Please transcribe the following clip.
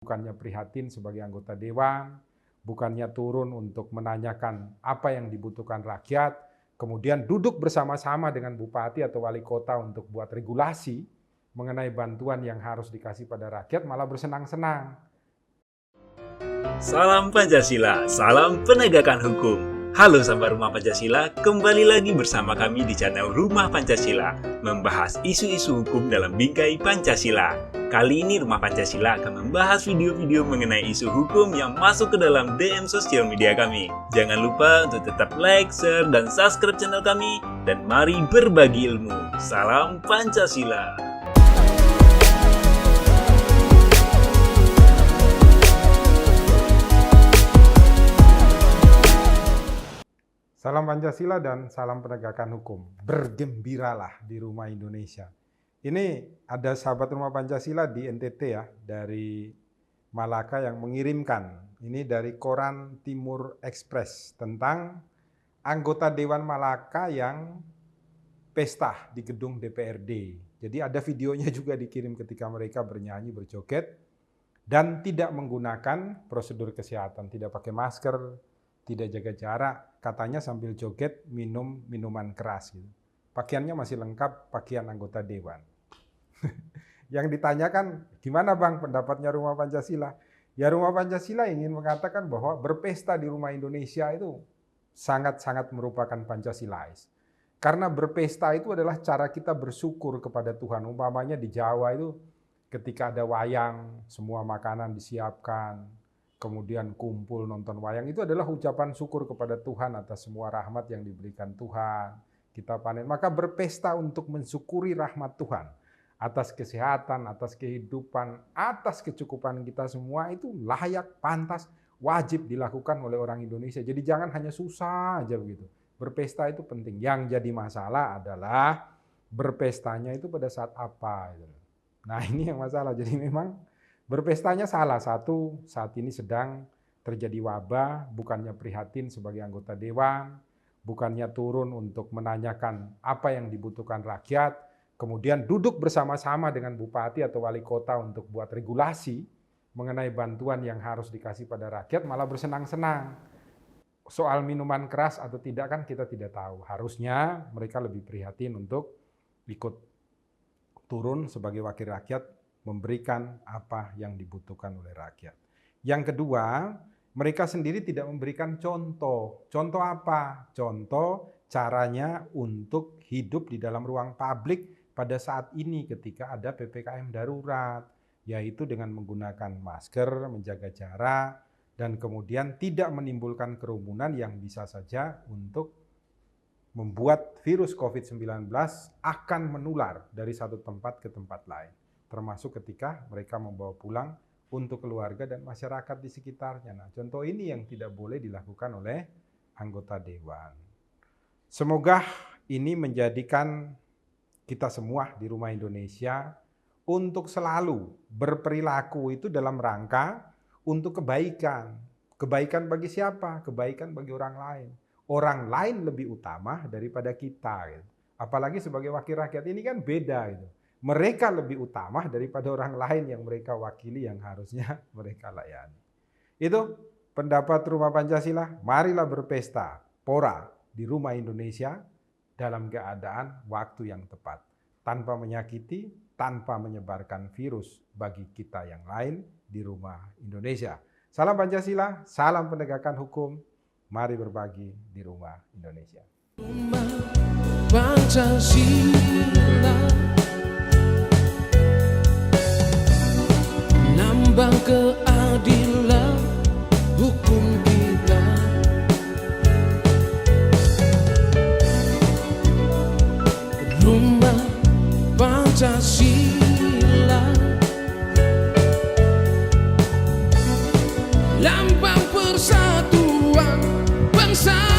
bukannya prihatin sebagai anggota dewan, bukannya turun untuk menanyakan apa yang dibutuhkan rakyat, kemudian duduk bersama-sama dengan bupati atau wali kota untuk buat regulasi mengenai bantuan yang harus dikasih pada rakyat, malah bersenang-senang. Salam Pancasila, salam penegakan hukum. Halo sahabat Rumah Pancasila, kembali lagi bersama kami di channel Rumah Pancasila, membahas isu-isu hukum dalam bingkai Pancasila. Kali ini Rumah Pancasila akan membahas video-video mengenai isu hukum yang masuk ke dalam DM sosial media kami. Jangan lupa untuk tetap like, share, dan subscribe channel kami, dan mari berbagi ilmu. Salam Pancasila. Salam Pancasila dan salam penegakan hukum. Bergembiralah di rumah Indonesia. Ini ada sahabat Rumah Pancasila di NTT ya, dari Malaka yang mengirimkan. Ini dari koran Timur Express tentang anggota Dewan Malaka yang pesta di gedung DPRD. Jadi ada videonya juga dikirim ketika mereka bernyanyi, berjoget, dan tidak menggunakan prosedur kesehatan, tidak pakai masker, tidak jaga jarak, katanya sambil joget minum minuman keras gitu. Pakaiannya masih lengkap, pakaian anggota dewan. Yang ditanyakan, gimana Bang pendapatnya Rumah Pancasila? Ya Rumah Pancasila ingin mengatakan bahwa berpesta di rumah Indonesia itu sangat-sangat merupakan Pancasilais. Karena berpesta itu adalah cara kita bersyukur kepada Tuhan. Umpamanya di Jawa itu ketika ada wayang, semua makanan disiapkan, kemudian kumpul nonton wayang, itu adalah ucapan syukur kepada Tuhan atas semua rahmat yang diberikan Tuhan. Kita panen, maka berpesta untuk mensyukuri rahmat Tuhan atas kesehatan, atas kehidupan, atas kecukupan kita semua, itu layak, pantas, wajib dilakukan oleh orang Indonesia. Jadi jangan hanya susah aja begitu. Berpesta itu penting. Yang jadi masalah adalah berpestanya itu pada saat apa. Nah ini yang masalah. Jadi memang berpestanya salah. Satu, saat ini sedang terjadi wabah, bukannya prihatin sebagai anggota dewan, bukannya turun untuk menanyakan apa yang dibutuhkan rakyat, kemudian duduk bersama-sama dengan bupati atau wali kota untuk buat regulasi mengenai bantuan yang harus dikasih pada rakyat, malah bersenang-senang. Soal minuman keras atau tidak kan kita tidak tahu. Harusnya mereka lebih prihatin untuk ikut turun sebagai wakil rakyat, memberikan apa yang dibutuhkan oleh rakyat. Yang kedua, mereka sendiri tidak memberikan contoh. Contoh apa? Contoh caranya untuk hidup di dalam ruang publik pada saat ini ketika ada PPKM darurat, yaitu dengan menggunakan masker, menjaga jarak, dan kemudian tidak menimbulkan kerumunan yang bisa saja untuk membuat virus COVID-19 akan menular dari satu tempat ke tempat lain. Termasuk ketika mereka membawa pulang untuk keluarga dan masyarakat di sekitarnya. Nah, contoh ini yang tidak boleh dilakukan oleh anggota dewan. Semoga ini menjadikan kita semua di rumah Indonesia untuk selalu berperilaku itu dalam rangka untuk kebaikan. Kebaikan bagi siapa? Kebaikan bagi orang lain. Orang lain lebih utama daripada kita. Gitu. Apalagi sebagai wakil rakyat ini kan beda gitu. Mereka lebih utama daripada orang lain yang mereka wakili, yang harusnya mereka layani. Itu pendapat Rumah Pancasila. Marilah berpesta pora di rumah Indonesia dalam keadaan waktu yang tepat. Tanpa menyakiti, tanpa menyebarkan virus bagi kita yang lain di rumah Indonesia. Salam Pancasila, salam penegakan hukum. Mari berbagi di rumah Indonesia. Pancasila nambang keadilan hukum kita, rumah Pancasila lambang persatuan bangsa.